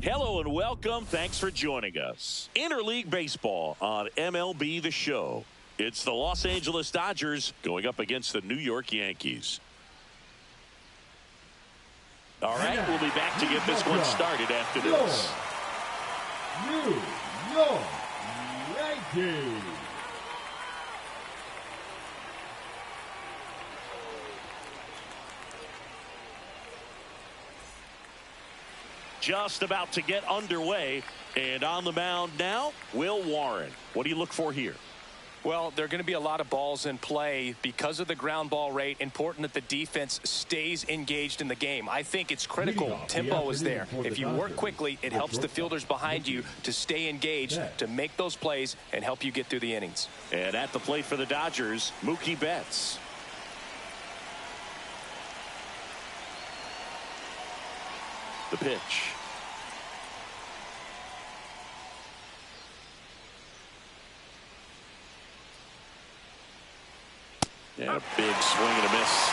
Hello and welcome. Thanks for joining us. Interleague Baseball on MLB The Show. It's the Los Angeles Dodgers going up against the New York Yankees. All right, we'll be back to get this one started after this. New York Yankees. Just about to get underway, and on the mound now, Will Warren. What do you look for here? Well, there are going to be a lot of balls in play because of the ground ball rate. Important that the defense stays engaged in the game. I think it's critical. Tempo is there. If you work quickly, it helps the fielders behind you to stay engaged, to make those plays, and help you get through the innings. And at the plate for the Dodgers, Mookie Betts. The pitch. And a big swing and a miss.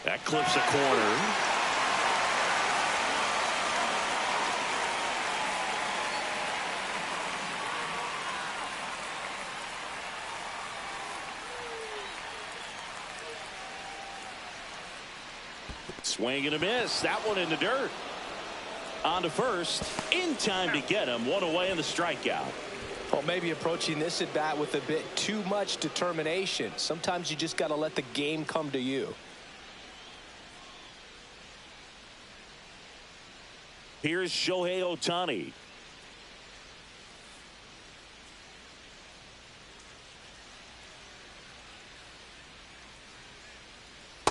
That clips a corner. Swing and a miss. That one in the dirt. On to first. In time to get him. One away in the strikeout. Well, maybe approaching this at bat with a bit too much determination. Sometimes you just got to let the game come to you. Here's Shohei Ohtani.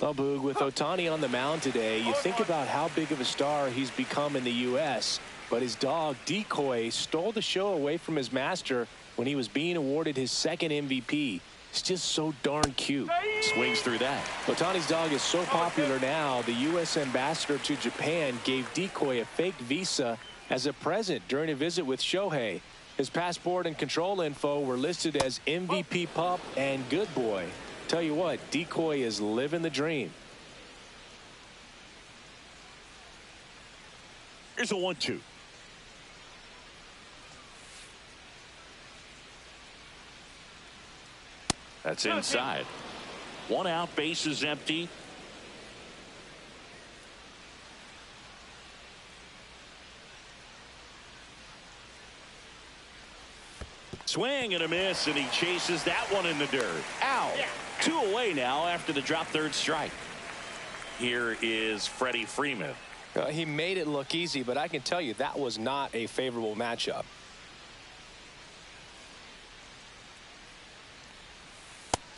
Well, Boog, with Ohtani on the mound today, you think about how big of a star he's become in the U.S., but his dog, Decoy, stole the show away from his master when he was being awarded his second MVP. It's just so darn cute. Swings through that. Ohtani's dog is so popular now, the U.S. ambassador to Japan gave Decoy a fake visa as a present during a visit with Shohei. His passport and control info were listed as MVP Pup and Good Boy. Tell you what, Decoy is living the dream. Here's a 1-2. That's inside. One out, base is empty. Swing and a miss, and he chases that one in the dirt. Ow! Two away now after the drop third strike. Here is Freddie Freeman. He made it look easy, but I can tell you that was not a favorable matchup.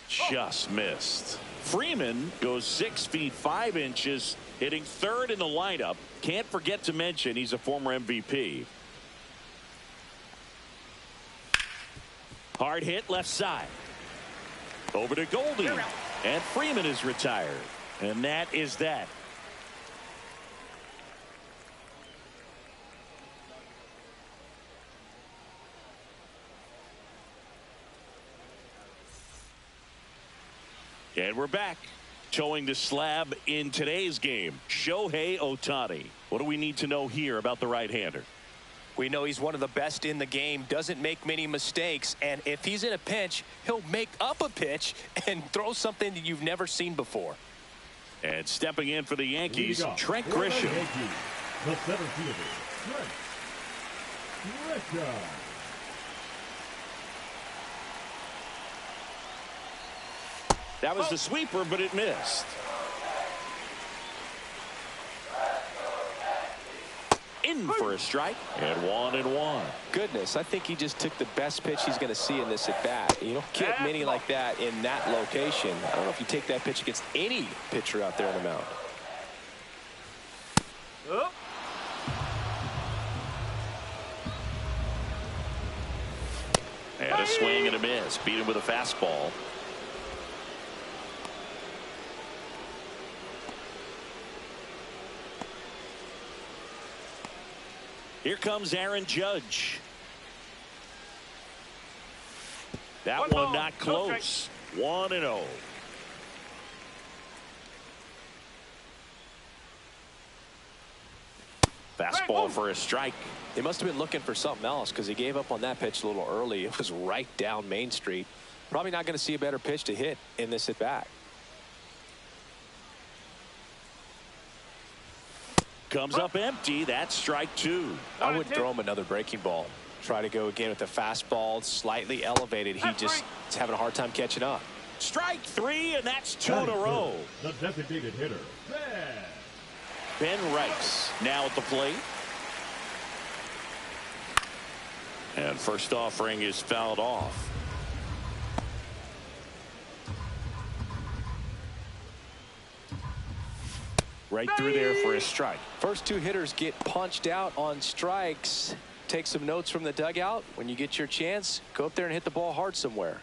Just missed. Freeman goes 6 feet 5 inches, hitting third in the lineup. Can't forget to mention he's a former MVP. Hard hit left side. Over to Goldie. And Freeman is retired. And that is that. And we're back. Towing the slab in today's game, Shohei Ohtani. What do we need to know here about the right-hander? We know he's one of the best in the game, doesn't make many mistakes, and if he's in a pinch, he'll make up a pitch and throw something that you've never seen before. And stepping in for the Yankees, Trent Grisham. The center fielder, Trent Grisham. That was the sweeper, but it missed. In for a strike, and 1-1. Goodness, I think he just took the best pitch he's going to see in this at-bat. You don't get many like that in that location. I don't know if you take that pitch against any pitcher out there on the mound. And a swing and a miss. Beat him with a fastball. Here comes Aaron Judge. That one not close. 1-0. Fastball for a strike. They must have been looking for something else because he gave up on that pitch a little early. It was right down Main Street. Probably not going to see a better pitch to hit in this at bat. Comes up empty. That's strike 2. I would throw him another breaking ball. Try to go again with the fastball, slightly elevated. He just is having a hard time catching up. Strike 3, and that's 2 in a row. The designated hitter, Ben Rice now at the plate. And first offering is fouled off. Right through there for a strike. First 2 hitters get punched out on strikes. Take some notes from the dugout. When you get your chance, go up there and hit the ball hard somewhere.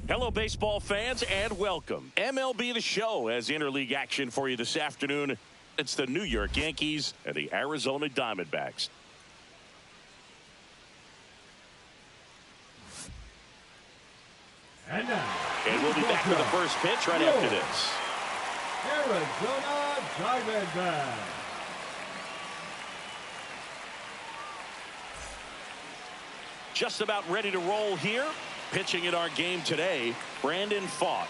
Hello, baseball fans, and welcome. MLB The Show has interleague action for you this afternoon. It's the New York Yankees and the Arizona Diamondbacks. And now, and we'll be back with the first pitch right after this. Arizona Diamondbacks. Just about ready to roll here. Pitching in our game today, Brandon Pfaadt.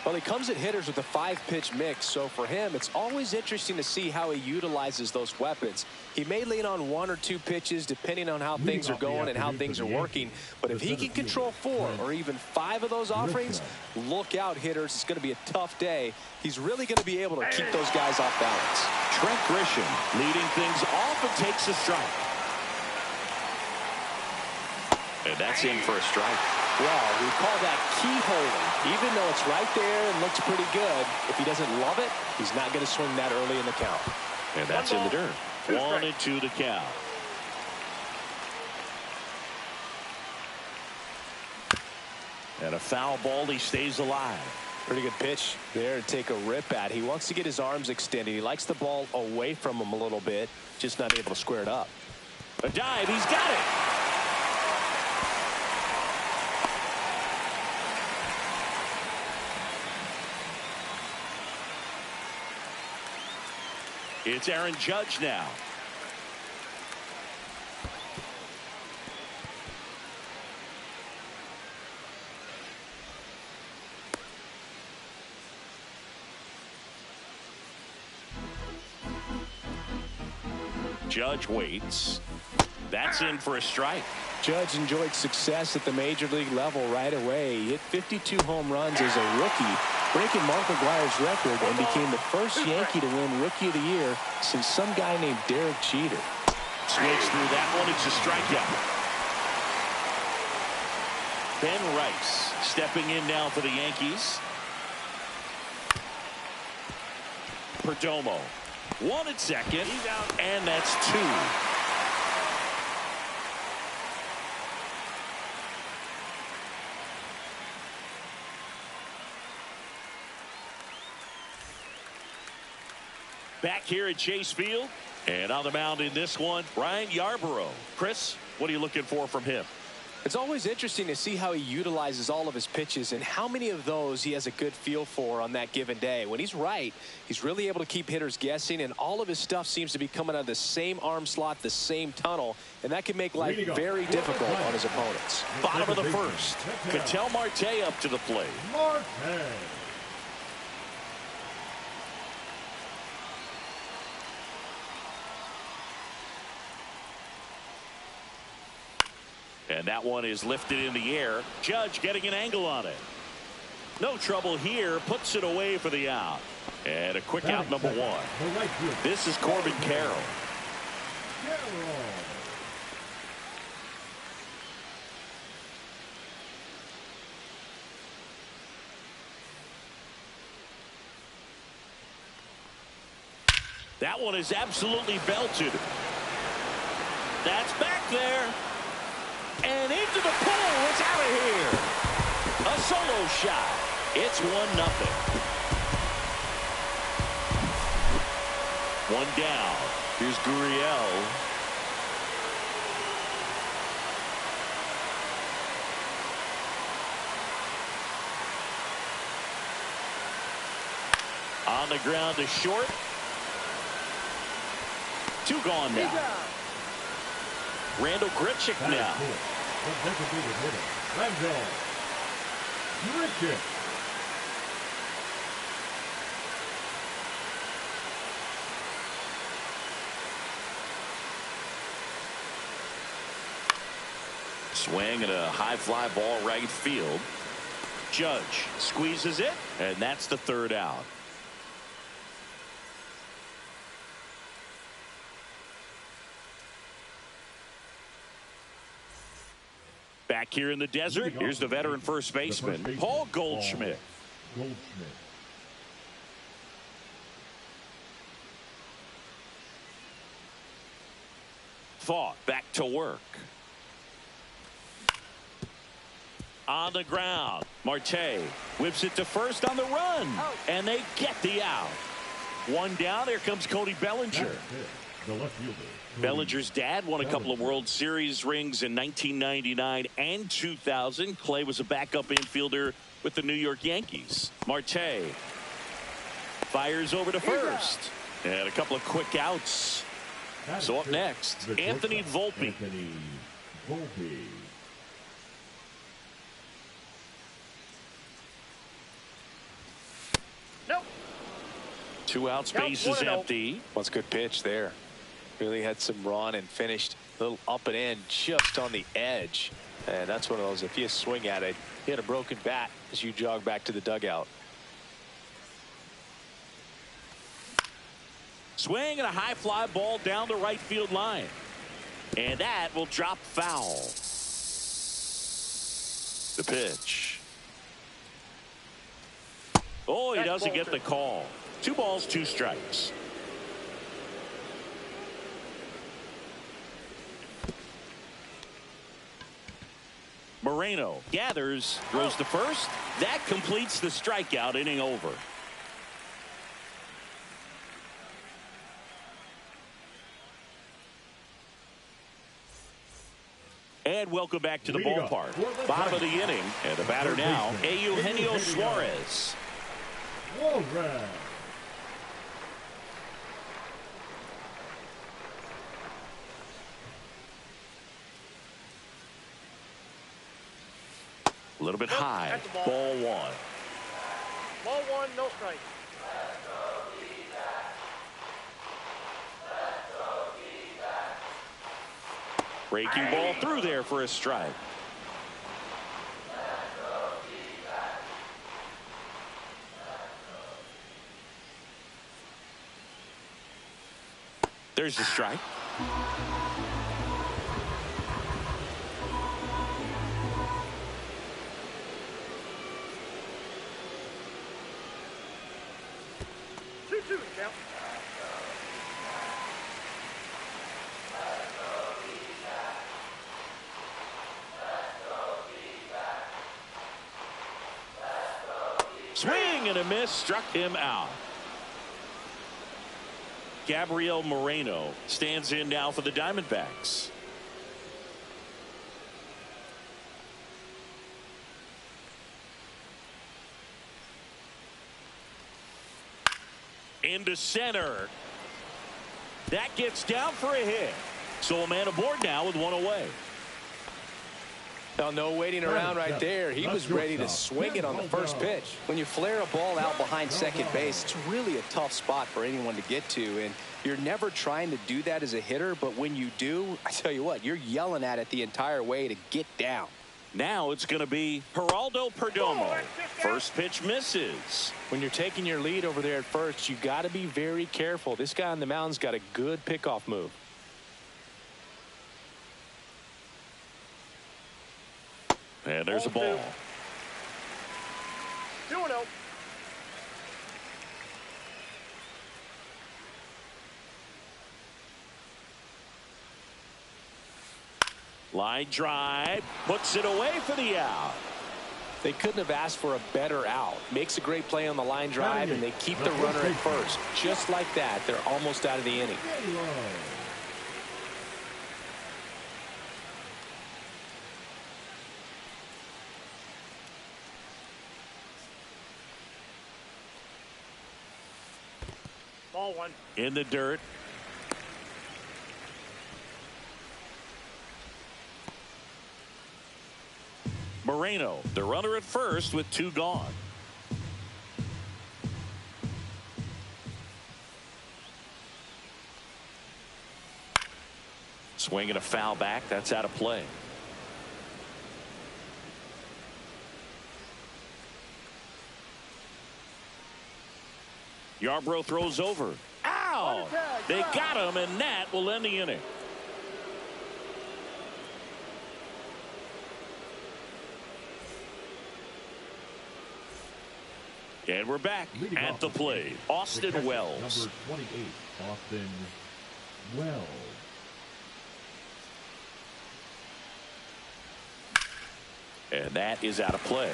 Well, he comes at hitters with a 5-pitch mix, so for him, it's always interesting to see how he utilizes those weapons. He may lean on 1 or 2 pitches depending on how things are going and how things are working, but if he can control 4 or even 5 of those offerings, look out, hitters. It's going to be a tough day. He's really going to be able to keep those guys off balance. Trent Grisham leading things off and takes a strike. And that's in for a strike. Well, we call that keyholing. Even though it's right there and looks pretty good, if he doesn't love it, he's not going to swing that early in the count. And that's in the dirt. 1-2 the count. And a foul ball. He stays alive. Pretty good pitch there to take a rip at. He wants to get his arms extended. He likes the ball away from him a little bit, just not able to square it up. A dive. He's got it. It's Aaron Judge now. Judge waits. That's in for a strike. Judge enjoyed success at the major league level right away. He hit 52 home runs as a rookie, breaking Mark McGwire's record, and became the first Yankee to win Rookie of the Year since some guy named Derek Jeter. Swings through that one. It's a strikeout. Ben Rice stepping in now for the Yankees. Perdomo. 1 at second. And that's 2. Back here at Chase Field. And on the mound in this one, Ryan Yarborough. Chris, what are you looking for from him? It's always interesting to see how he utilizes all of his pitches and how many of those he has a good feel for on that given day. When he's right, he's really able to keep hitters guessing, and all of his stuff seems to be coming out of the same arm slot, the same tunnel, and that can make life very difficult on his opponents. Bottom of the first. Ketel Marte up to the plate. Marte. And that one is lifted in the air. Judge getting an angle on it. No trouble here. Puts it away for the out. And a quick out, number 1. This is Corbin Carroll. That one is absolutely belted. That's back there. And into the pool. It's out of here. A solo shot. It's 1-0. 1 down. Here's Gurriel. On the ground to short. 2 gone now. Randall Grichuk now. Randall Grichuk. Swing and a high fly ball right field. Judge squeezes it, and that's the 3rd out. Back here in the desert, here's the veteran first baseman, Paul Goldschmidt. Thought back to work. On the ground, Marte whips it to first on the run, and they get the out. 1 down. Here comes Cody Bellinger. The left fielder. Bellinger's dad won a couple of World Series rings in 1999 and 2000. Clay was a backup infielder with the New York Yankees. Marte fires over to first. And a couple of quick outs. So up next, Anthony Volpe. Anthony Volpe. Nope. 2 outs, base is empty. What's a good pitch there. Really had some run and finished a little up and in just on the edge. And that's one of those, if you swing at it, you had a broken bat as you jog back to the dugout. Swing and a high fly ball down the right field line. And that will drop foul. The pitch. Oh, he doesn't get the call. 2 balls, 2 strikes. Moreno gathers, throws to first. That completes the strikeout, inning over. And welcome back to the ballpark. Bottom of the inning, and the batter now, Eugenio Suarez. A little bit high. Ball 1. Ball 1, no strike. Breaking ball through there for a strike. There's the strike. Two, count. Swing and a miss, struck him out. Gabriel Moreno stands in now for the Diamondbacks. Into center. That gets down for a hit. So a man aboard now with one away. Now, no waiting around right there. He was ready to swing it on the first pitch. When you flare a ball out behind second base, it's really a tough spot for anyone to get to. And you're never trying to do that as a hitter. But when you do, I tell you what, you're yelling at it the entire way to get down. Now it's going to be Geraldo Perdomo. First pitch misses. When you're taking your lead over there at first, you got to be very careful. This guy on the mound's got a good pickoff move. And there's a ball. 2-0. Line drive, puts it away for the out. They couldn't have asked for a better out. Makes a great play on the line drive, and they keep the runner at first. Just like that, they're almost out of the inning. Ball one. In the dirt. Moreno, the runner at first with two gone. Swinging a foul back. That's out of play. Yarbrough throws over. Ow! They got him, and that will end the inning. And we're back at the plate. Austin Wells. Number 28, Austin Wells. And that is out of play.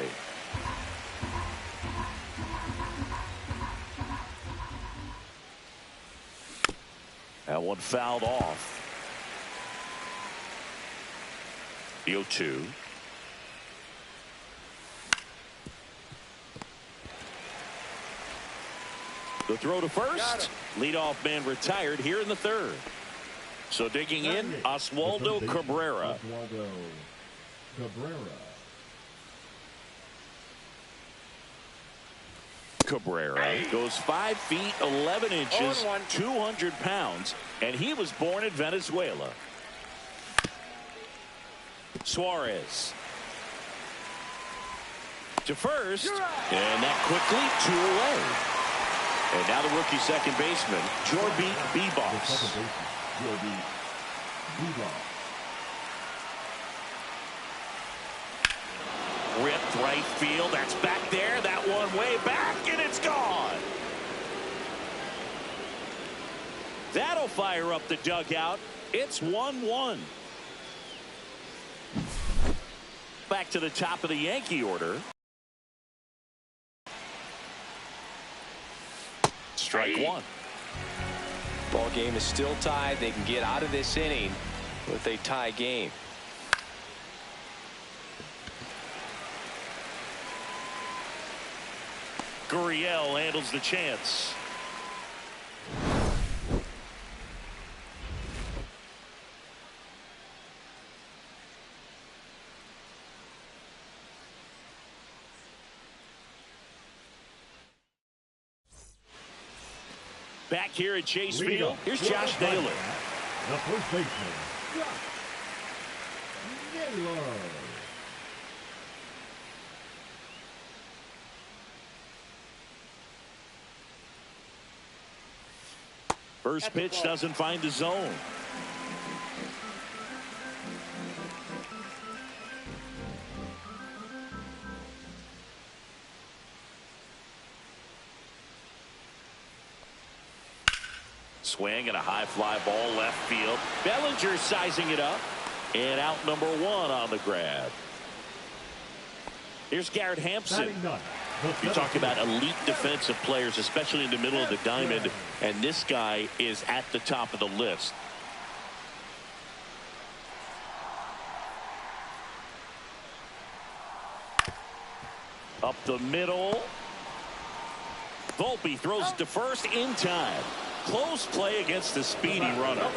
That one fouled off. The 0-2. The throw to first. Leadoff man retired here in the third. So digging in, Oswaldo Cabrera. Oswaldo Cabrera. Cabrera goes 5 feet 11 inches, 200 pounds, and he was born in Venezuela. Suarez to first, and that quickly 2 away. And now the rookie second baseman, Jorby Bebos. Jorby Bebos. Ripped right field. That's back there. That one way back, and it's gone. That'll fire up the dugout. It's 1-1. Back to the top of the Yankee order. Strike one. Ball game is still tied. They can get out of this inning with a tie game. Gurriel handles the chance. Back here at Chase Field, here's Josh Naylor. The first baseman, Josh Taylor. First pitch doesn't find the zone. Swing and a high fly ball left field. Bellinger sizing it up. And out number 1 on the grab. Here's Garrett Hampson. You talk about elite defensive players, especially in the middle of the diamond, and this guy is at the top of the list. Up the middle. Volpe throws it to first in time. Close play against the speedy runner.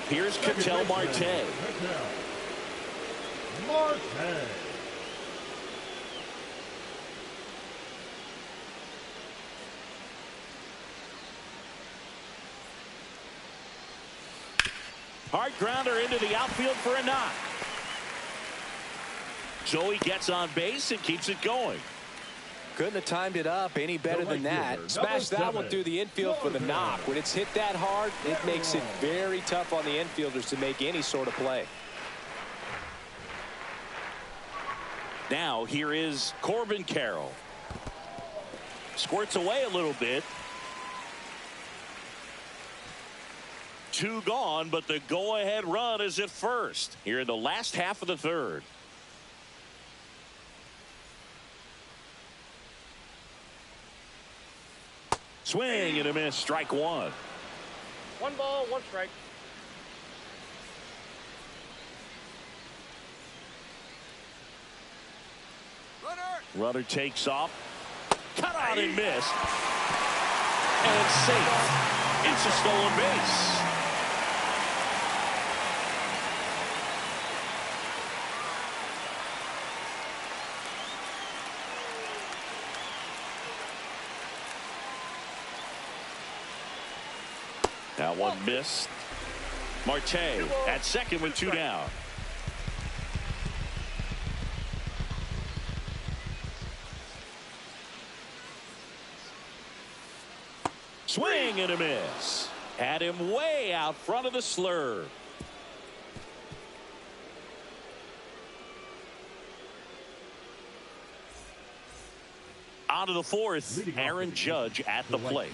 Here's Ketel Marte. Hard grounder into the outfield for a knock. Joey gets on base and keeps it going. Couldn't have timed it up any better than that. Smashed that one through the infield for the knock. When it's hit that hard, it makes it very tough on the infielders to make any sort of play. Now here is Corbin Carroll. Squirts away a little bit. 2 gone, but the go-ahead run is at first here in the last half of the 3rd. Swing and a miss. Strike 1. 1 ball, 1 strike. Runner takes off. Cut out and missed. And it's safe. It's a stolen base. Now 1 missed. Marte at second with 2 down. Swing and a miss. Had him way out front of the slurve. On to the 4th, Aaron Judge at the plate.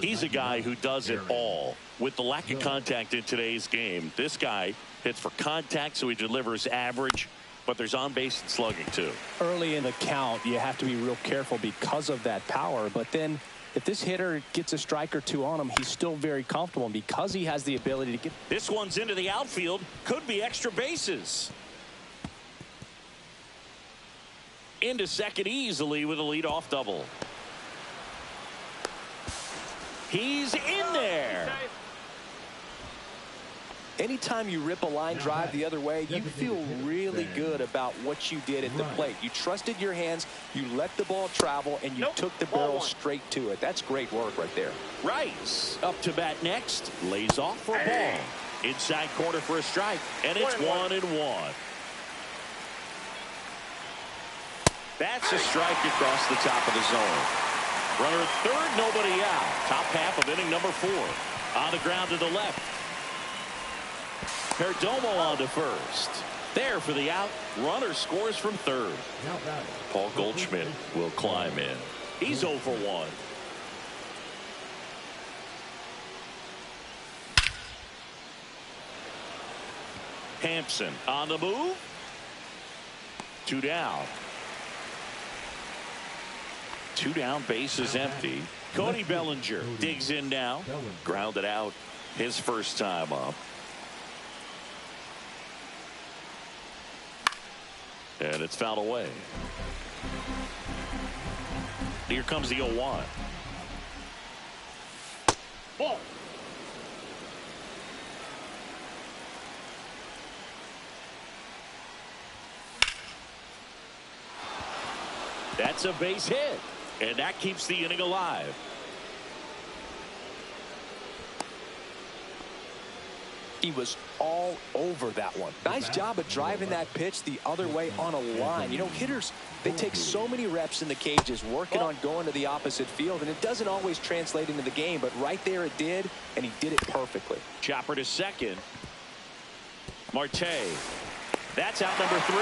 He's a guy who does it all. With the lack of contact in today's game, this guy hits for contact, so he delivers average, but there's on base and slugging too. Early in the count, you have to be real careful because of that power, but then if this hitter gets a strike or 2 on him, he's still very comfortable, and because he has the ability to get. This one's into the outfield. Could be extra bases. Into second easily with a leadoff double. He's in there. Anytime you rip a line drive the other way, you feel really good about what you did at the plate. You trusted your hands, you let the ball travel, and you took the barrel straight to it. That's great work right there. Rice up to bat next. Lays off for a ball. Inside corner for a strike, and it's 1-1. That's a strike across the top of the zone. Runner at third, nobody out. Top half of inning number 4. On the ground to the left. Perdomo on to first. There for the out. Runner scores from third. Paul Goldschmidt will climb in. He's 0 for 1. Hampson on the move. 2 down. 2 down, base is empty. Cody Bellinger digs in now. Grounded out his first time up. And it's fouled away. Here comes the 0-1. Ball. That's a base hit. And that keeps the inning alive. He was all over that one. Nice job of driving that pitch the other way on a line. You know, hitters, they take so many reps in the cages working on going to the opposite field, and it doesn't always translate into the game, but right there it did, and he did it perfectly. Chopper to second. Marte. That's out number 3.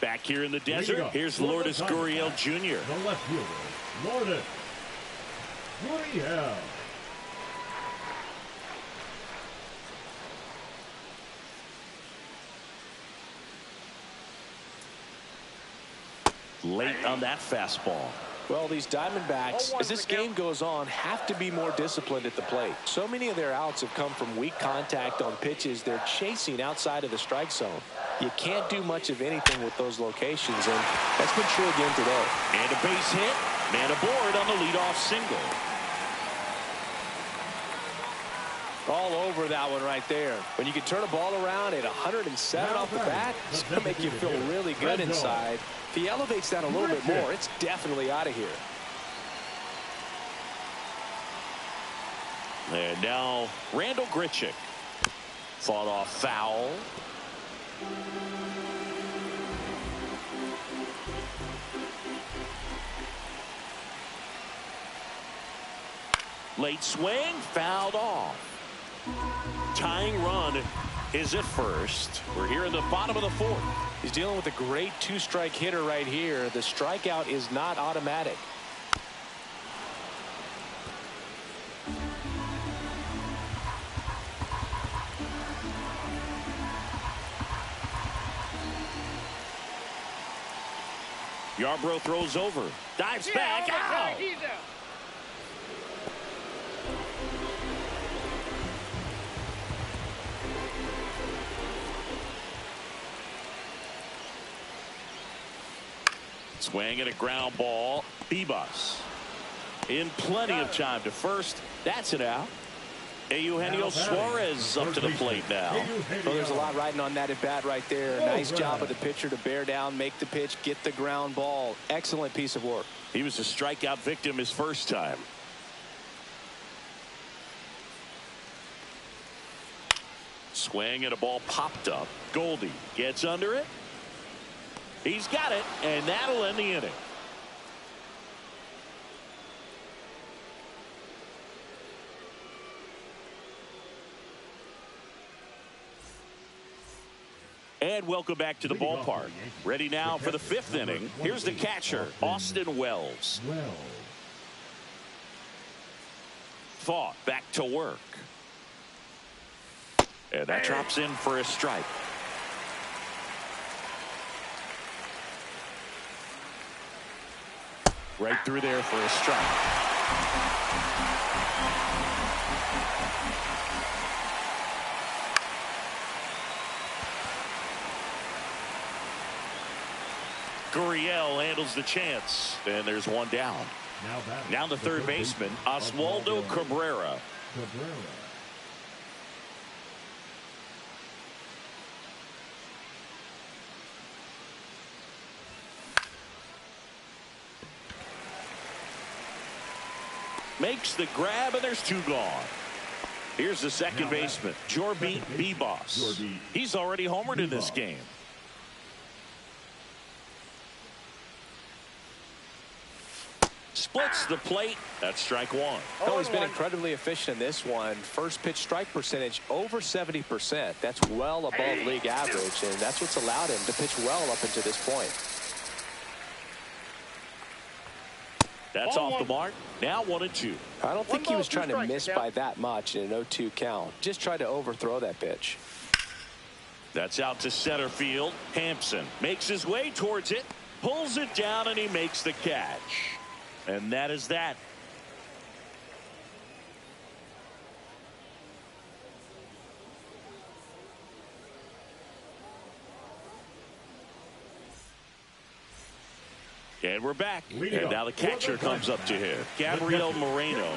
Back here in the desert, here's Lourdes Gurriel Jr. The left fielder, Lourdes Gurriel. Late on that fastball. Well, these Diamondbacks, as this game goes on, have to be more disciplined at the plate. So many of their outs have come from weak contact on pitches they're chasing outside of the strike zone. You can't do much of anything with those locations, and that's been true again today. And a base hit. Man aboard on the leadoff single. All over that one right there. When you can turn a ball around at 107 off the bat, it's going to make you feel really good inside. If he elevates that a little bit more, it's definitely out of here. And now Randall Grichuk. Fought off foul. Late swing, fouled off. Tying run is at first. We're here in the bottom of the 4th. He's dealing with a great 2-strike hitter right here. The strikeout is not automatic. Yarbrough throws over. Dives back. Out. He's out. Swing and a ground ball. Bibas in plenty of time to first. That's an out. Eugenio Suarez up to the plate now. Well, there's a lot riding on that at bat right there. Nice job of the pitcher to bear down, make the pitch, get the ground ball. Excellent piece of work. He was a strikeout victim his first time. Swing and a ball popped up. Goldie gets under it. He's got it, and that'll end the inning. And welcome back to the ballpark. Ready now for the 5th inning. Here's the catcher, Austin Wells. Thought back to work. And that drops in for a strike. Right through there for a strike. Gurriel handles the chance, and there's one down. Now the third baseman, Oswaldo Cabrera. Makes the grab, and there's 2 gone. Here's the second baseman, Jorby Bibas. He's already homered in this game. Splits the plate. That's strike 1. Oh, he's been incredibly efficient in this one. First pitch strike percentage over 70%. That's well above league average, and that's what's allowed him to pitch well up until this point. That's off the mark. Now 1-2. I don't think he was trying to miss by that much in an 0-2 count. Just tried to overthrow that pitch. That's out to center field. Hampson makes his way towards it, pulls it down, and he makes the catch. And that is that. And we're back. And now the catcher comes up to him, Gabriel Moreno.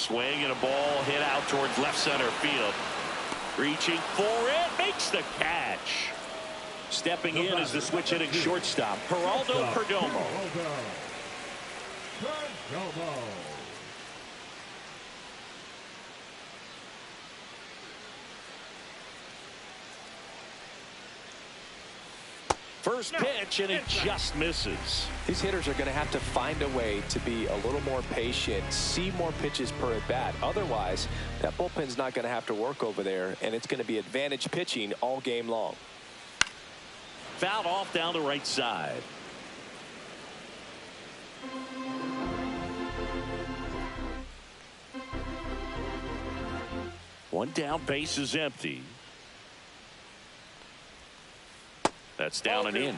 Swing and a ball hit out towards left center field. Reaching for it, makes the catch. Stepping in is the switch hitting shortstop, Geraldo Perdomo. First pitch, and it just misses. These hitters are going to have to find a way to be a little more patient, see more pitches per at bat. Otherwise, that bullpen's not going to have to work over there, and it's going to be advantage pitching all game long. Fouled off down the right side. One down, base is empty. That's down and in.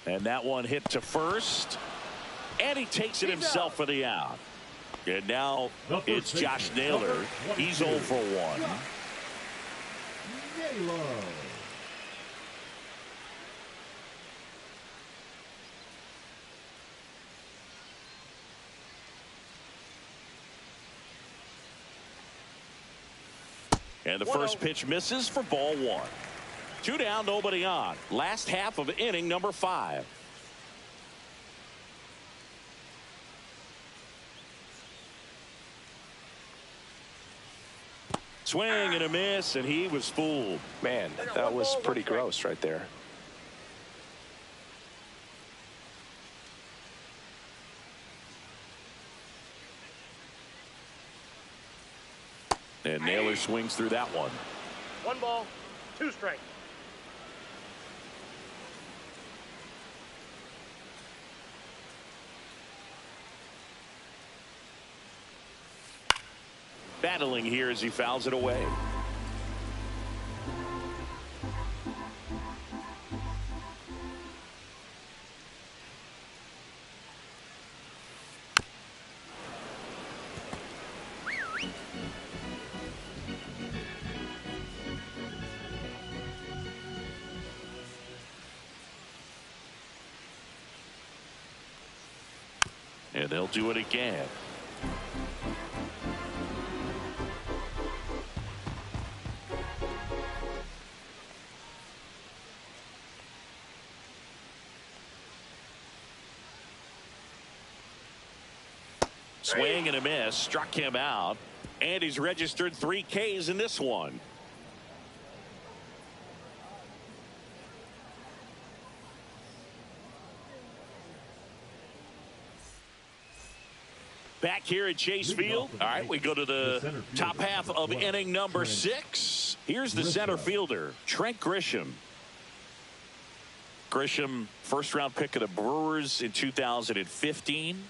And that one hit to first. And he takes it himself for the out. And now it's Josh Naylor. He's 0 for 1. And the first pitch misses for ball 1. 2 down, nobody on. Last half of inning number 5. Swing and a miss, and he was fooled. Man, that was pretty gross right there. And Naylor swings through that one. 1 ball, 2 strikes. Battling here as he fouls it away. And they'll do it again. Swing and a miss, struck him out, and he's registered 3 Ks in this one. Back here at Chase Field. All right, we go to the top half of inning number 6. Here's the center fielder, Trent Grisham. Grisham, first-round pick of the Brewers in 2015.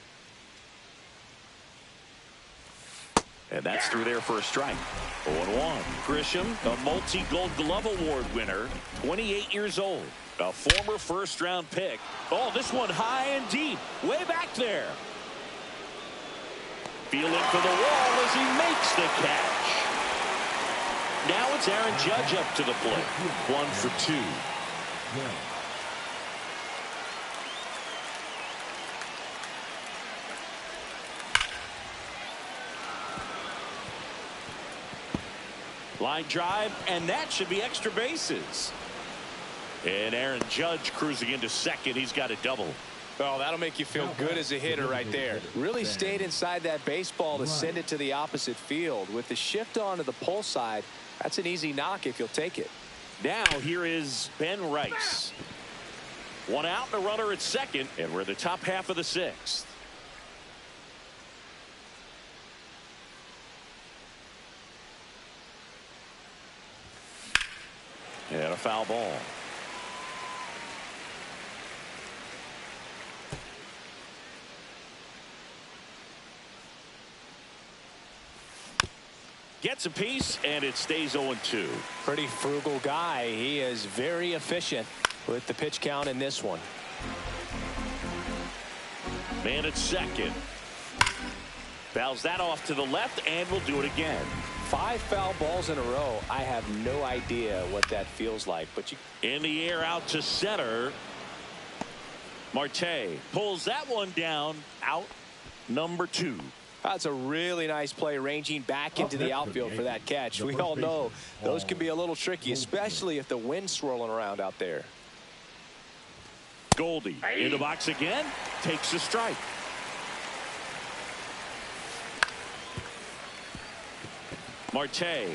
And that's through there for a strike. 0-1. Grisham, a multi-Gold Glove Award winner, 28 years old. A former first-round pick. Oh, this one high and deep, way back there. Feeling for the wall as he makes the catch. Now it's Aaron Judge up to the plate. 1 for 2. Line drive, and that should be extra bases. And Aaron Judge cruising into second. He's got a double. Oh, that'll make you feel good as a hitter right there. Really stayed inside that baseball to send it to the opposite field. With the shift on to the pull side, that's an easy knock if you'll take it. Now here is Ben Rice. 1 out and a runner at second, and we're in the top half of the 6th. And a foul ball. Gets a piece, and it stays 0-2. Pretty frugal guy. He is very efficient with the pitch count in this one. Man at second. Fouls that off to the left, and will do it again. 5 foul balls in a row. I have no idea what that feels like. But you in the air out to center. Marte pulls that one down. Out number 2. That's a really nice play, ranging back into the outfield for that catch. We all know those can be a little tricky, especially if the wind's swirling around out there. Goldie in the box again, takes a strike. Marte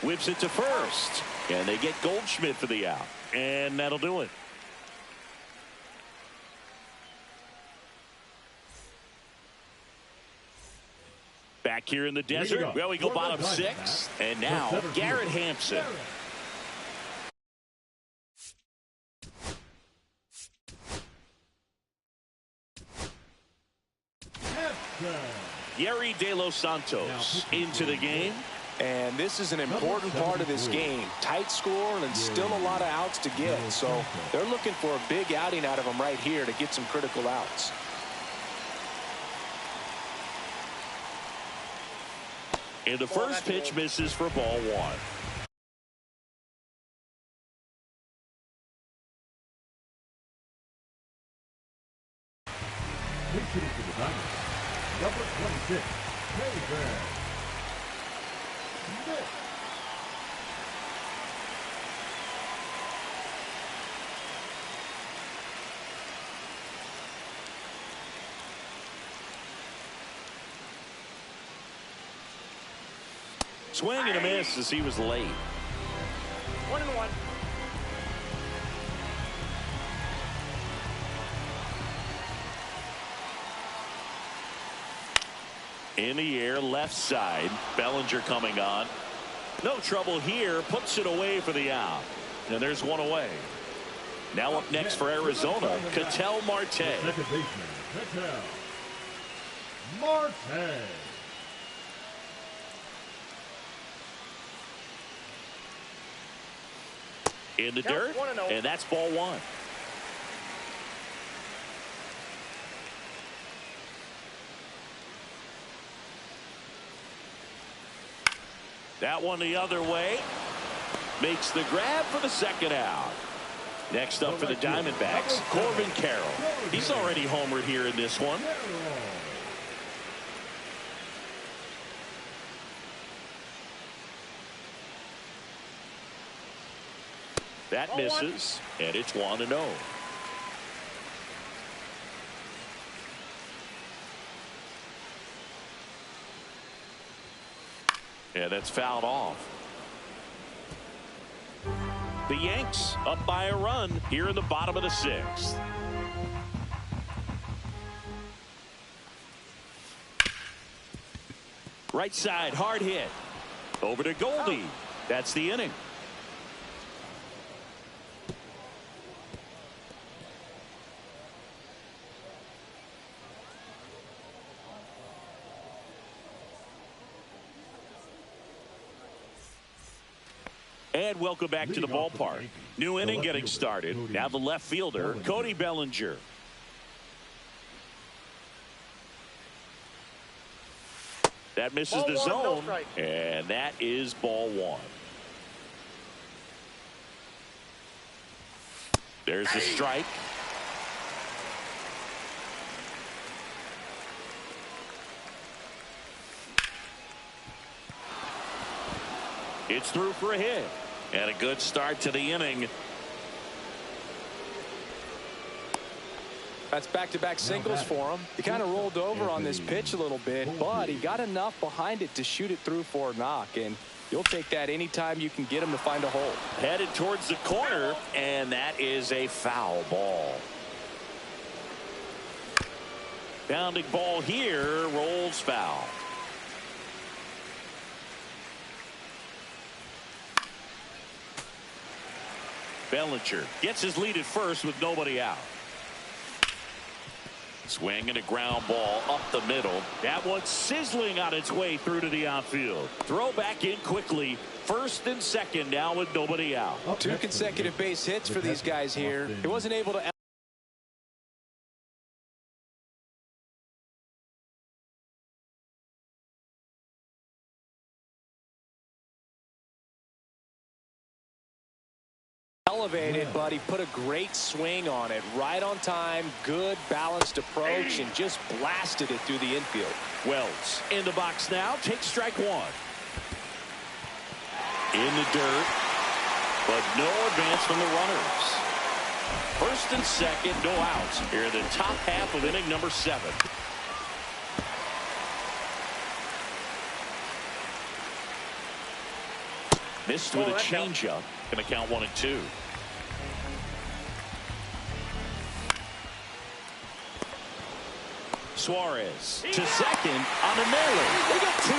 whips it to first, and they get Goldschmidt for the out, and that'll do it. Back here in the desert, well, we go bottom 6, and now Garrett Hampson. Yeri De Los Santos into the game. And this is an important part of this game. Tight score and still a lot of outs to get. So they're looking for a big outing out of him right here to get some critical outs. And the first pitch misses for ball 1. Number 26, David. Swing and a miss as he was late. 1-1. In the air, left side. Bellinger coming on. No trouble here. Puts it away for the out. And there's one away. Now up next for Arizona, Ketel Marte. Second baseman, Ketel Marte. In the dirt, and that's ball 1. That one the other way. Makes the grab for the second out. Next up for the Diamondbacks, Corbin Carroll. He's already homered here in this one. That misses, and it's 1-0. And that's fouled off. The Yanks up by a run here in the bottom of the 6th. Right side, hard hit. Over to Goldie. That's the inning. And welcome back to the ballpark. New inning getting started. Now the left fielder, Cody Bellinger. That misses the zone, and that is ball 1. There's the strike. It's through for a hit. And a good start to the inning. That's back-to-back singles for him. He kind of rolled over on this pitch a little bit, but he got enough behind it to shoot it through for a knock. And you'll take that anytime you can get him to find a hole. Headed towards the corner, and that is a foul ball. Bounding ball here, rolls foul. Bellinger gets his lead at first with nobody out. Swing and a ground ball up the middle. That one's sizzling on its way through to the outfield. Throw back in quickly. First and second now with nobody out. 2 consecutive base hits for these guys here. He wasn't able to elevated, but he put a great swing on it. Right on time, good balanced approach, and just blasted it through the infield. Wells in the box now. Takes strike one. In the dirt, but no advance from the runners. First and second, no outs here in the top half of inning number 7. Missed with a changeup. Going to count 1-2. Suarez to second on a nailer. We got 2.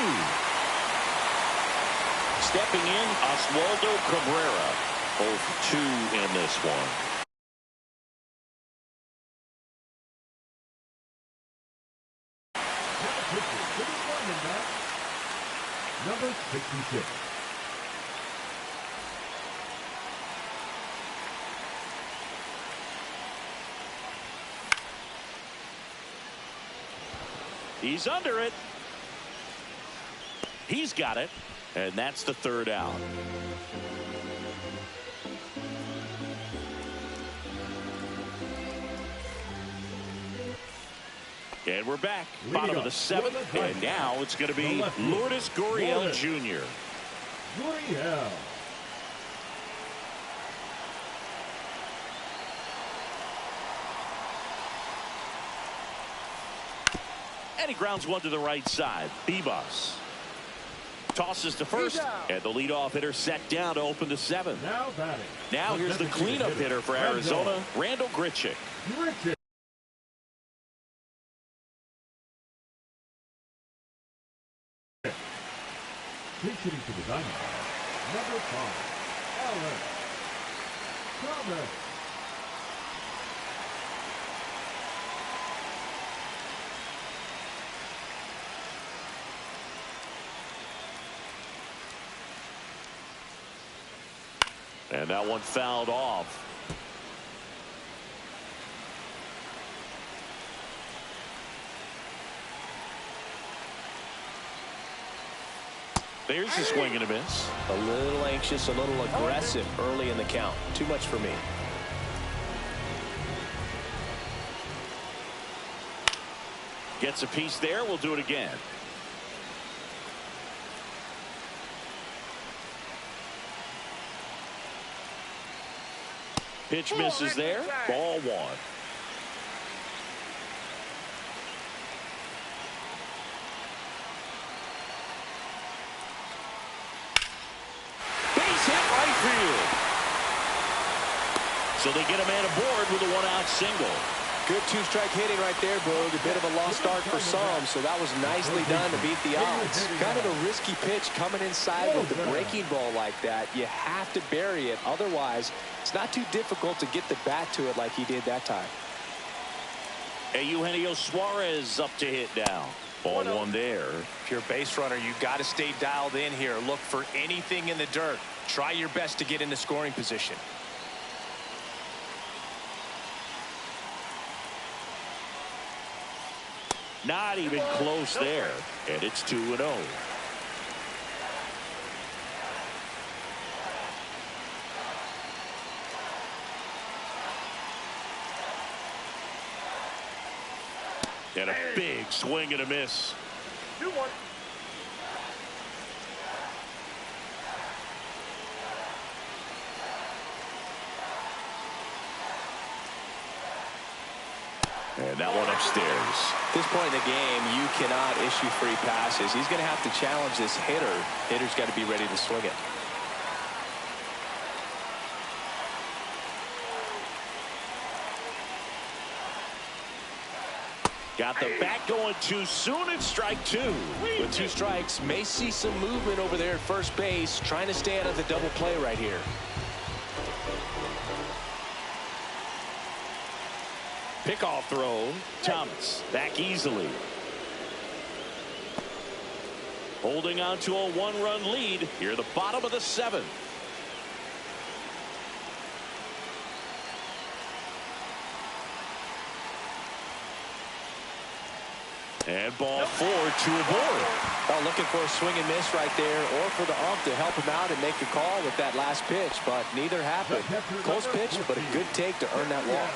Stepping in, Oswaldo Cabrera. 0 for 2 in this one. Number 66. He's under it. He's got it. And that's the 3rd out. And we're back. Bottom of the 7th. And now it's going to be Lourdes Gurriel Jr. Gurriel. And he grounds one to the right side. Bebas tosses to first, and the leadoff hitter set down to open the 7th. Now batting. Now here's the cleanup hitter for Arizona, Randall Grichuk. Pitching to the diamond. Number 5, Alex Thomas. And that one fouled off. There's a swing and a miss. A little anxious, a little aggressive early in the count. Too much for me. Gets a piece there. We'll do it again. Pitch misses there. Ball 1. So they get a man aboard with a 1-out single. Good 2-strike hitting right there, Boog. A bit of a lost start for some, so that was nicely done to beat the odds. Kind of a risky pitch coming inside with the breaking ball like that. You have to bury it. Otherwise, it's not too difficult to get the bat to it like he did that time. And Eugenio Suarez up to hit now. Ball 1 there. If you're a base runner, you've got to stay dialed in here. Look for anything in the dirt. Try your best to get into scoring position. Not even close there. And it's 2-0. And a big swing and a miss. 2-1. And that one upstairs. At this point in the game, you cannot issue free passes. He's going to have to challenge this hitter. Hitter's got to be ready to swing it. Got the bat going too soon. It's strike 2. With 2 strikes, may see some movement over there at first base, trying to stay out of the double play right here. Pickoff throw. Thomas back easily. Holding on to a 1-run lead here at the bottom of the 7th. And ball 4, 2 aboard. Well, looking for a swing and miss right there, or for the ump to help him out and make a call with that last pitch, but neither happened. Close pitch, but a good take to earn that walk.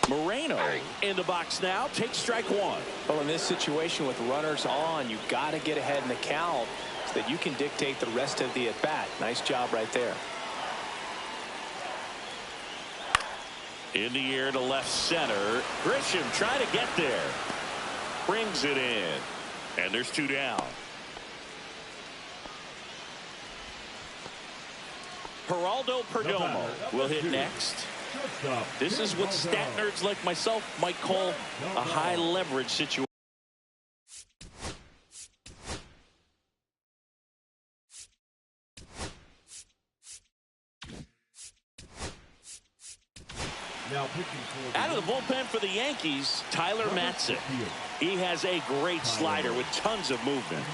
Moreno in the box now. Takes strike 1. Well, in this situation with runners on, you got to get ahead in the count so that you can dictate the rest of the at-bat. Nice job right there. In the air to left center. Grisham trying to get there. Brings it in. And there's 2 down. Geraldo Perdomo will hit next. This is what stat nerds like myself might call a high leverage situation. Out of the bullpen for the Yankees, Tyler Matzik. He has a great slider with tons of movement.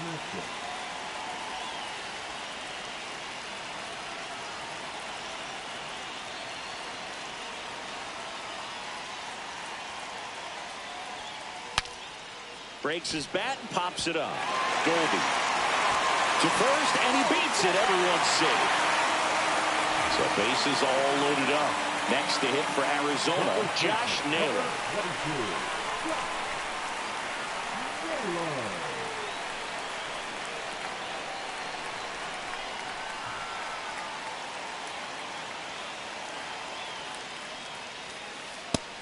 Breaks his bat and pops it up. Goldie to first, and he beats it. Everyone's safe. So bases all loaded up. Next to hit for Arizona, Josh Naylor.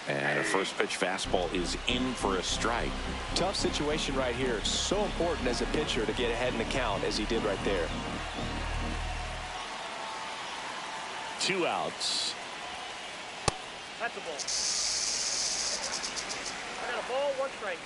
And a first pitch fastball is in for a strike. Tough situation right here. So important as a pitcher to get ahead in the count as he did right there. 2 outs. That's a ball. I got a ball, 1 strike.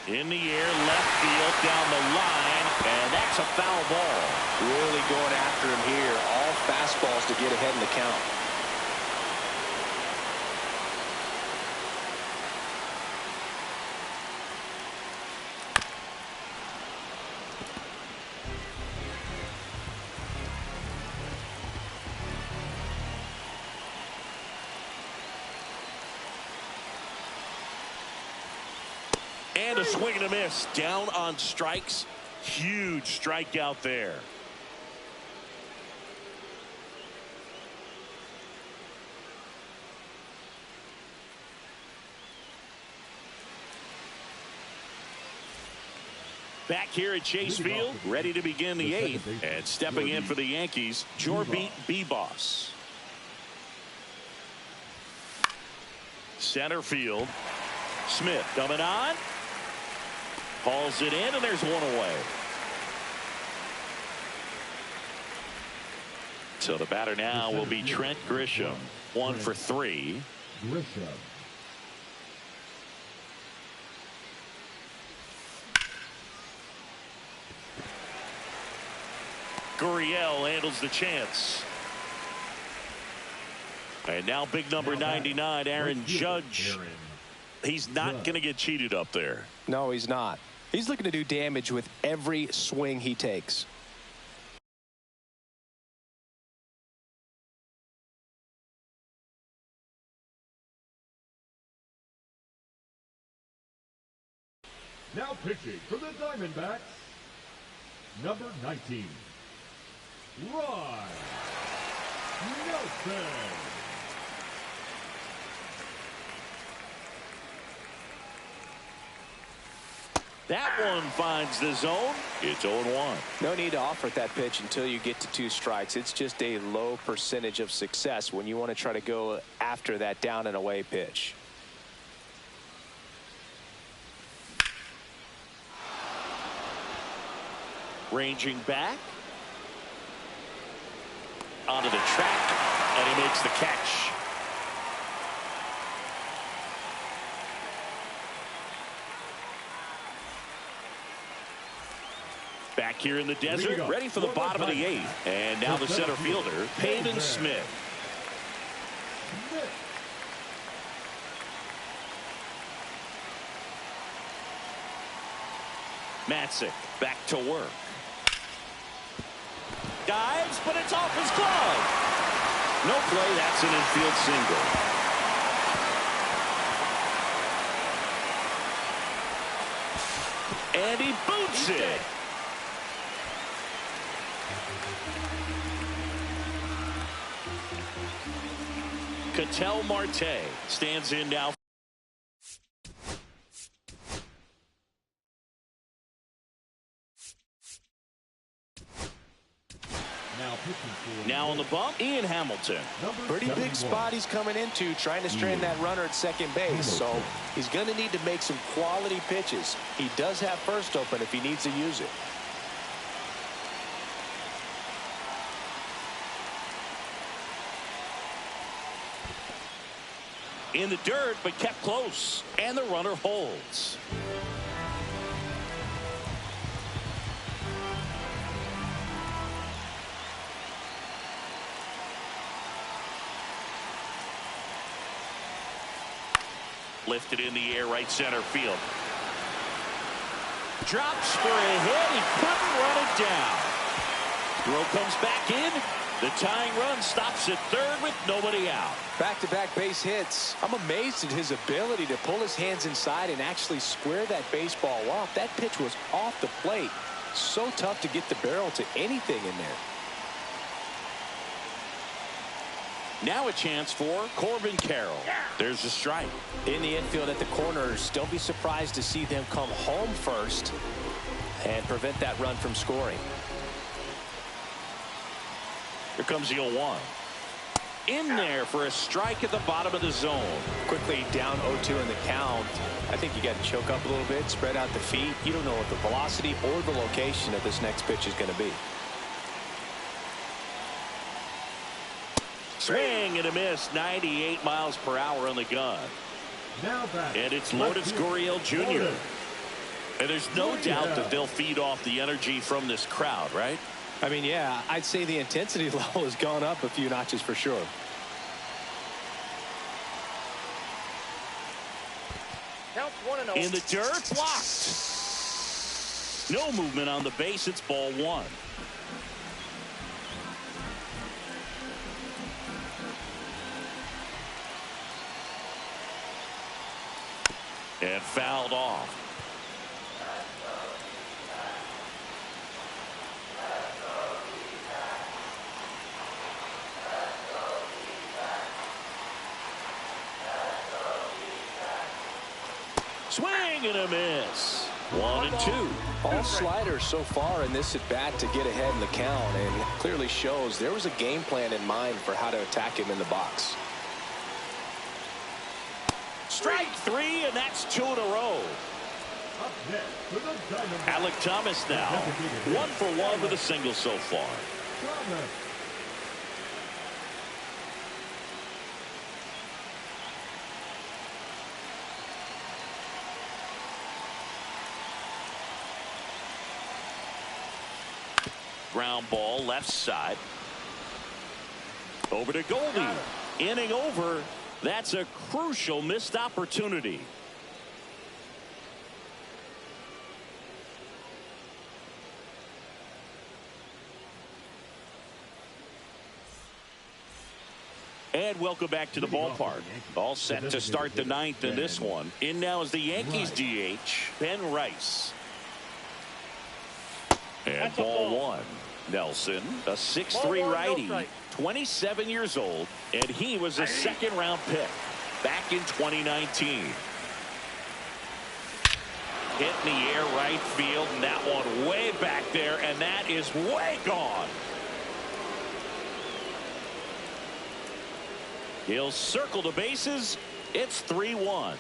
In the air, left field, down the line, and that's a foul ball. Really going after him here. All fastballs to get ahead in the count. And a swing and a miss. Down on strikes. Huge strikeout there. Back here at Chase Field, ready to begin the 8th. And stepping in for the Yankees, Jorbeat B-Boss. Center field. Smith coming on. Hauls it in, and there's 1 away. So the batter now will be Trent Grisham. 1 for 3. Grisham. Gurriel handles the chance. And now big number 99, Aaron Judge. He's not going to get cheated up there. No, he's not. He's looking to do damage with every swing he takes. Now pitching for the Diamondbacks, number 19, Ryan Nelson. That one finds the zone. It's 0-1. No need to offer that pitch until you get to 2 strikes. It's just a low percentage of success when you want to try to go after that down and away pitch. Ranging back. Onto the track, and he makes the catch. Back here in the desert, ready for the bottom of the 8th. And now the center fielder, Pavin Smith. Matzik back to work. Dives, but it's off his glove. No play. That's an infield single. And he boots it. Ketel Marte stands in now. Now on the bump, Ian Hamilton. Pretty big spot he's coming into, trying to strand that runner at second base. So he's going to need to make some quality pitches. He does have first open if he needs to use it. In the dirt, but kept close. And the runner holds. Lifted in the air, right center field. Drops for a hit. He couldn't run it down. Throw comes back in. The tying run stops at third with nobody out. Back-to-back base hits. I'm amazed at his ability to pull his hands inside and actually square that baseball off. That pitch was off the plate. So tough to get the barrel to anything in there. Now a chance for Corbin Carroll. There's a strike. In the infield at the corners, don't be surprised to see them come home first and prevent that run from scoring. Here comes the 0-1. In there for a strike at the bottom of the zone. Quickly down 0-2 in the count. I think you got to choke up a little bit, spread out the feet. You don't know what the velocity or the location of this next pitch is going to be. Swing and a miss. 98 miles per hour on the gun. And it's Lourdes Gurriel Jr. And there's no doubt that they'll feed off the energy from this crowd, right? I mean, yeah, I'd say the intensity level has gone up a few notches for sure. Count 1-0. In the dirt, blocked. No movement on the base. It's ball one. And fouled off. Swing and a miss. 1-2. All sliders so far in this at bat to get ahead in the count, and clearly shows there was a game plan in mind for how to attack him in the box. Strike three, and that's 2 in a row. Alec Thomas now 1 for 1 with a single so far. Ground ball left side. Over to Goldie. Inning over. That's a crucial missed opportunity. And welcome back to the ballpark. All set to start the ninth in this one. In now is the Yankees DH, Ben Rice. And ball one. Nelson, a 6'3" righty, 27 years old, and he was a second-round pick back in 2019. Hit in the air right field, and that one way back there, and that is way gone. He'll circle the bases. It's 3-1.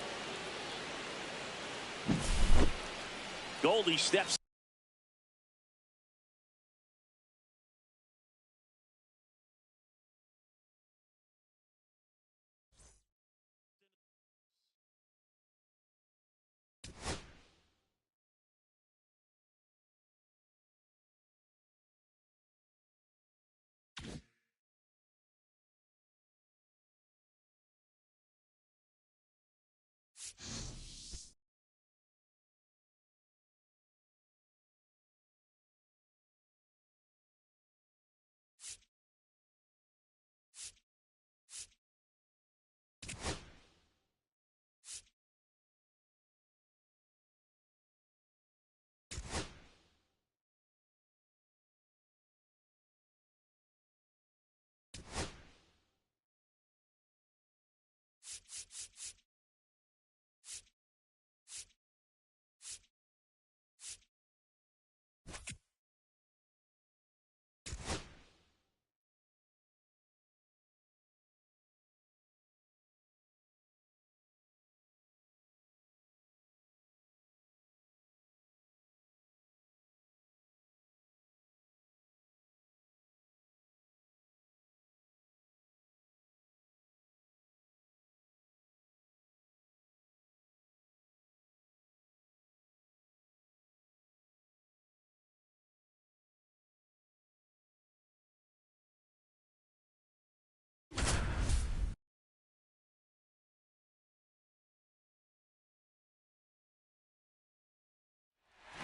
Goldie steps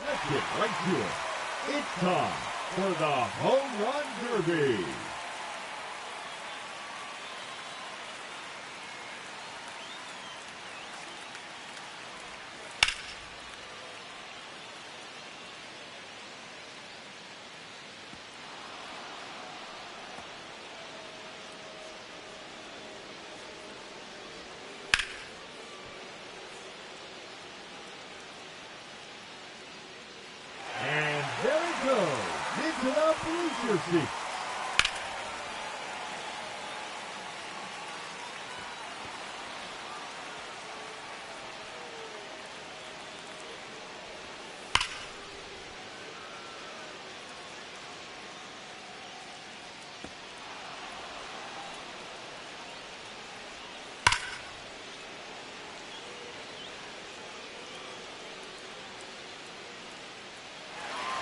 Let's get right to it. It's time for the Home Run Derby. And there it goes into the bleacher seat.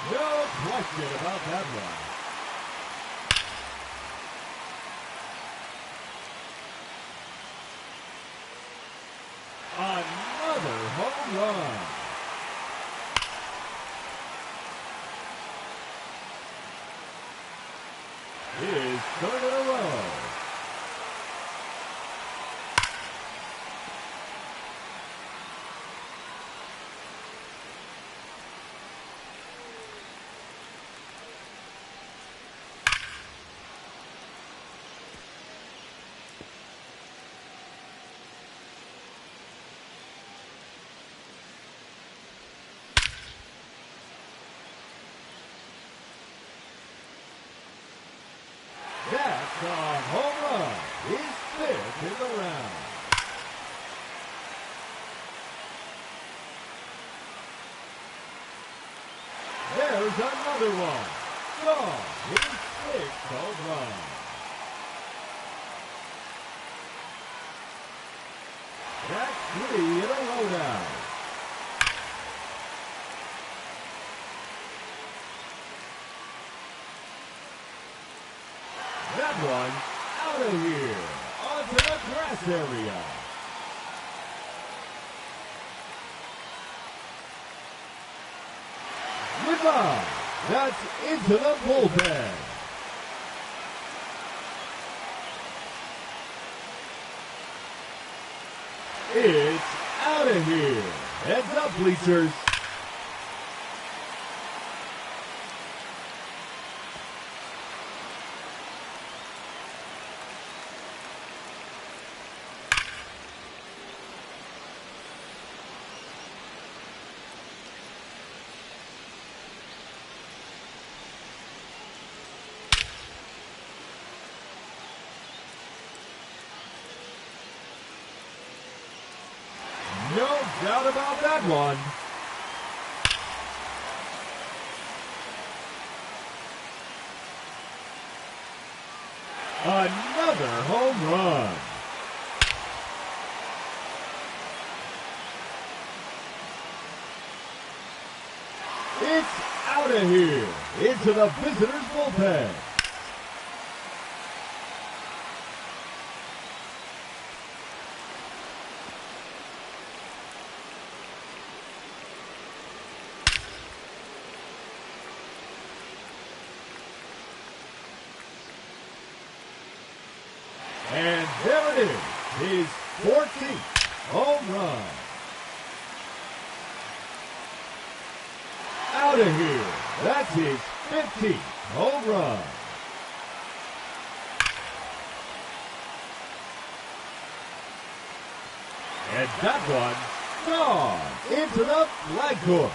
No question about that one. Another home run. His third in a row. That's a home run. His fifth in the round. There's another one. Gone. His sixth home run. That's 3 in a row now. That one out of here onto the grass area. Goodbye. That's into the bullpen. It's out of here. Heads up, bleachers. No doubt about that one. Another home run. It's out of here into the visitors' bullpen. And there it is, his 14th home run. Out of here, that's his 15th home run. And that one, gone into the flag court.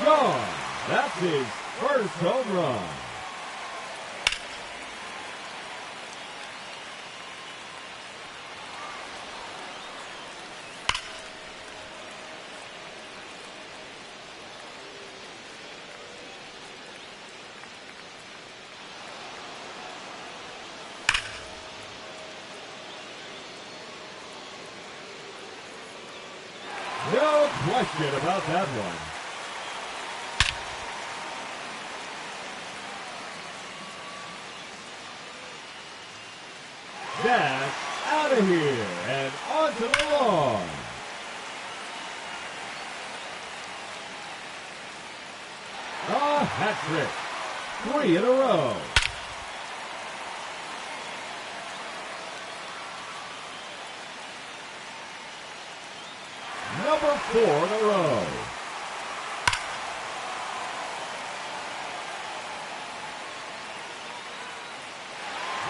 Gone. That's his first home run. No question about that one. That's out of here and onto the lawn. A hat trick. 3 in a row. Number 4 in a row.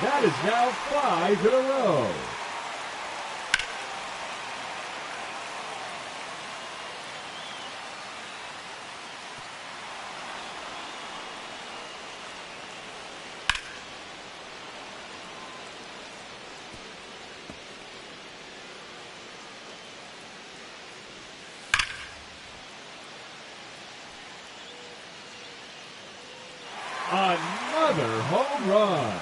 That is now 5 in a row. Another home run.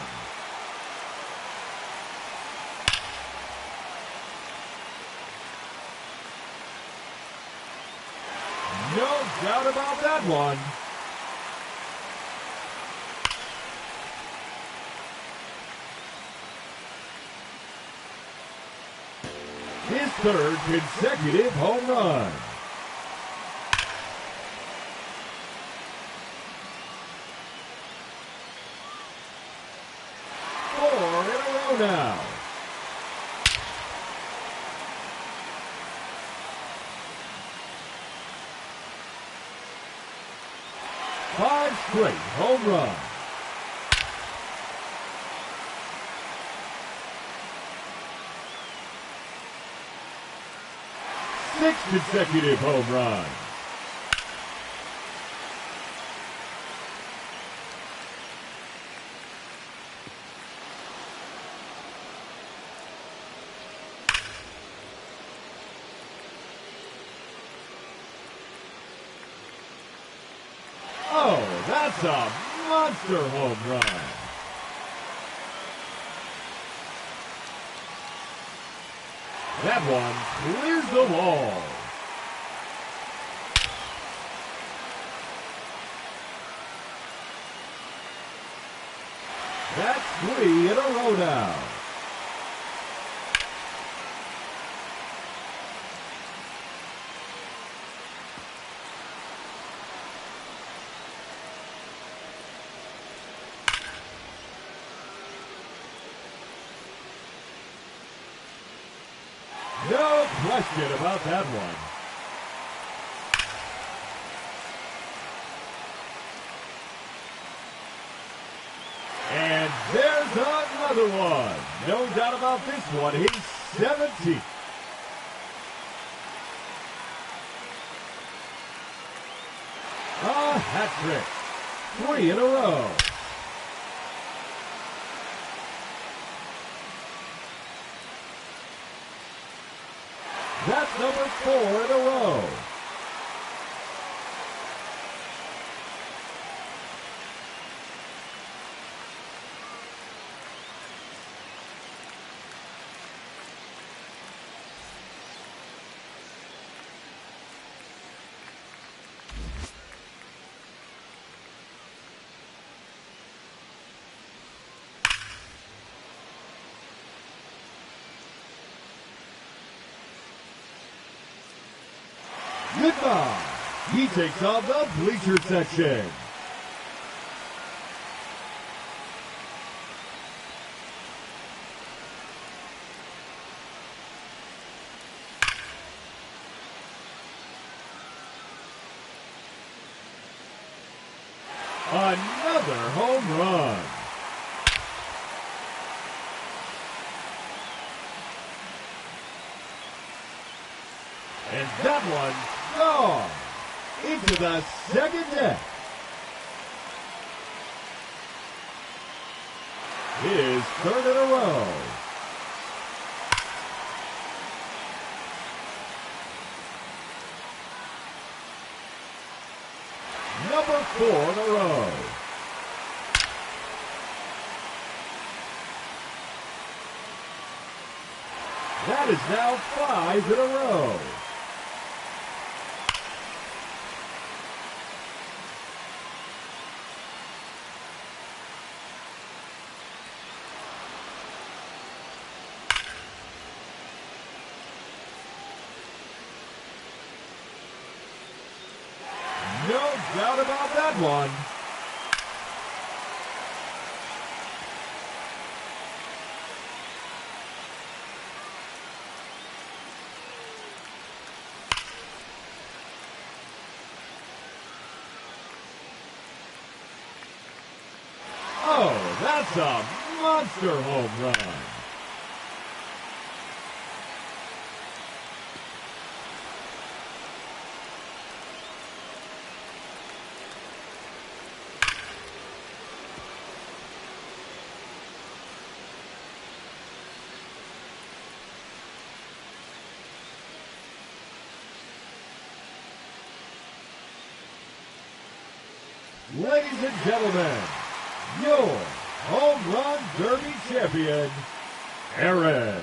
No doubt about that one. His third consecutive home run. Now. Five straight home runs. Six consecutive home runs. Oh, that's a monster home run. That one clears the wall. That's 3 in a row now. No question about that one. And there's another one. No doubt about this one. He's 17. A hat trick. 3 in a row. That's number 4 in a row. Goodbye. He takes on the bleacher section. Another home run. And that one gone into the second deck. His third in a row. Number 4 in a row. That is now 5 in a row. No doubt about that one. Oh, that's a monster home run. Ladies and gentlemen, your Home Run Derby champion, Aaron